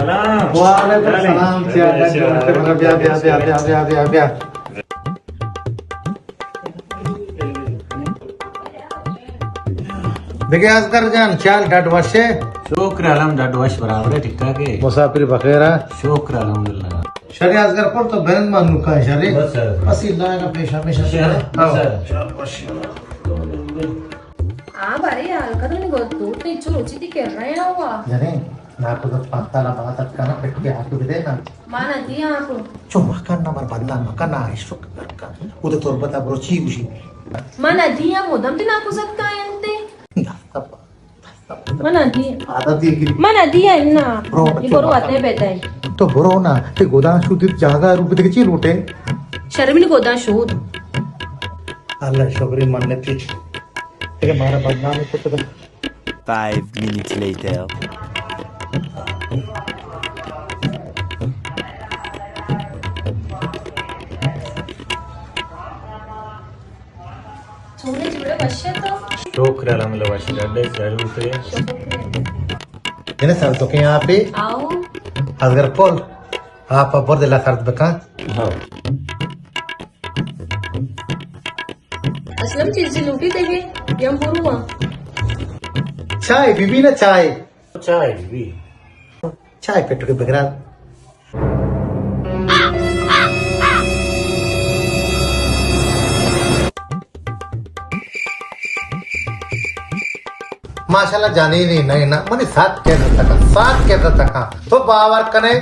सलाम। वालेकुम सलाम। देखिए असगर जान चाल डाट वशे शुक्र अलहम डडवश बराबर है ठीक ठाक है। मुसाफिर बखेरा शुक्र अल्हम्दुलिल्लाह। शरी असगर पर तो बहन मानू का है शरी बस सर। बस इल्ला का पेशा में शरी భారీ ఆల్కదని గొత్తు తెచ్చు రుచిది కెర్రయ్యావా జనే నాకు तो पत्ता ला बात करना पेट के हाथ दे ना మా నది ఆకు चो मकान नंबर बदला मकान ना इस वक्त का उधर तो बता ब्रोची उसी మా నది ఆ మొదం తి నాకు సత్కాయంతే మా నది आता ती गिरी మా నది అన్న Bro, ఈ బరు అతే బెదాయి तो बरो ना ते गोदाम शुद्ध जागा रूप देखे ची लूटे शर्मिन गोदा शोध अल्लाह शबरी मानने थी तेरे मारा बदनाम को तो 5 minutes later. చూడే చూడే వశ్యతో शुक्र अल्हम्दुलिल्लाह वश डडे जरूर है। जने साल तो के यहाँ पे ఆవు अगर पोल आप पर दे ला सर्द बका हां असलम चीज लूटी देगे यम बुरुआ चाय बीबी ना चाय चाय भी चाय पेट के बगरा माशाल्लाह जाने ही नहीं ना मनी साथ के तका तो बावर कने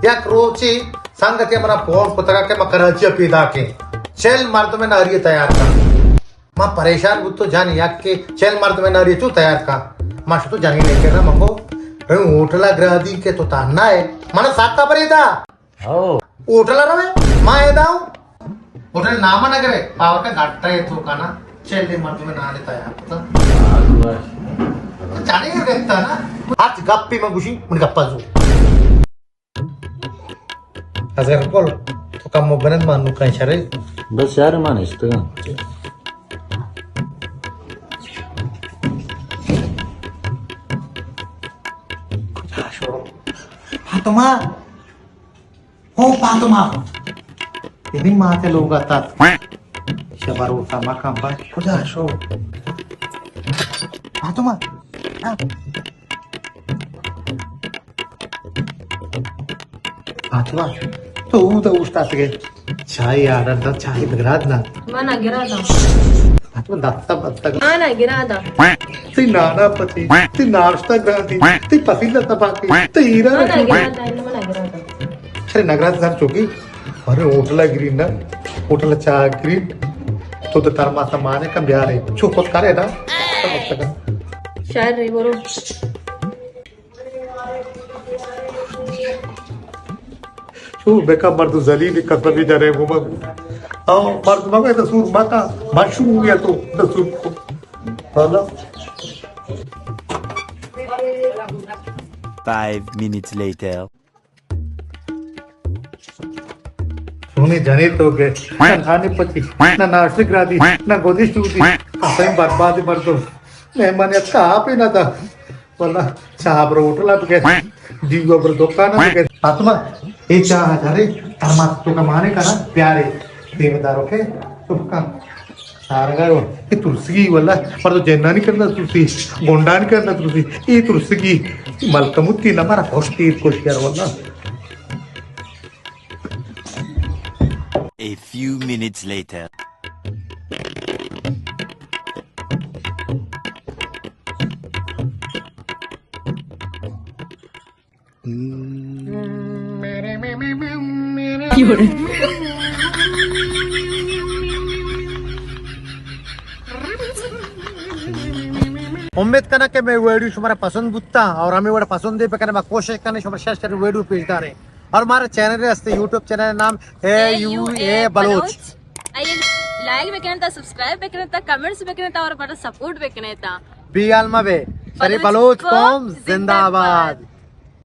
या क्रोची संगति मना फोन पुतका के मकराची पीदा के चल मर्द में नारी तैयार का मां परेशान बुत तो जानी या के चल मर्द में नारी तू तैयार का माश तो जानी नहीं के ना मको होटला ग्रादी के तो ताना है मन साका बरेदा हो होटला रवे मां एदाऊ होटल नाम नगरे पावर का घाटा है तो काना चल दे मर्द में नारी तैयार का जाने के देखता ना आज गप्पी में घुसी मुझे गप्पा जो अगर बोल तो कम मोबाइल मानू का इशारे बस यार मानिस तो फातिमा हो Fatima ini mah ke loga tat sabar utama kamba kuda show Fatima Fatima तो उदा उस्ताद के चाय आर्डर दा चाय बगराद ना మా నగిరాదా फातिमा दत्ता बत्ता మా నగిరాదా ती नाना पति ती नाश्ता ग्रांति ती पसीला तपाकी ती हीरा మా నగిరాదా ఇన్న మా నగిరాదా अरे नगरात घर चौकी अरे होटला ग्रीन ना होटला चा ग्रीन तो तार माता माने का ब्याह रे चुप करे ना शायर रे बरो शू बेका मर्द जलील कसम भी जा रहे वो मग आओ मर्द मगे तो सूर माता माशू या तो सूर होला 5 minutes later. सोने जाने तो गए ना खाने पची ना नाश्ते करा दी ना गोदी टूटी असम बर्बाद मर दो मेहमान अच्छा आप ही ना था वल्ला चाह पर होटल पे गए जीवा पर दुकान पे गए आत्मा ये चाह हजारे तरमा तो का माने का ना प्यारे देवदारों के तो का सारा गयो ये तुलसी वल्ला पर तो जन्ना नहीं करना तुलसी गोंडा नहीं करना तुलसी ये तुलसी की मलकमुत्ती ना हमारा होस्टी कोश यार वल्ला A few minutes later. उम्मीद करना कि मैं वीडियो तुम्हारा पसंद बुता और हमें वो पसंद दे पे करने में कोशिश करने तुम्हारा शेयर कर वीडियो भेजता रहे और हमारा चैनल है यूट्यूब चैनल नाम है UA बलोच लाइक बेकनता सब्सक्राइब बेकनता कमेंट्स बेकनता और बड़ा सपोर्ट बेकनता बी आलमा बे सरी बलोच कौम जिंदाबाद।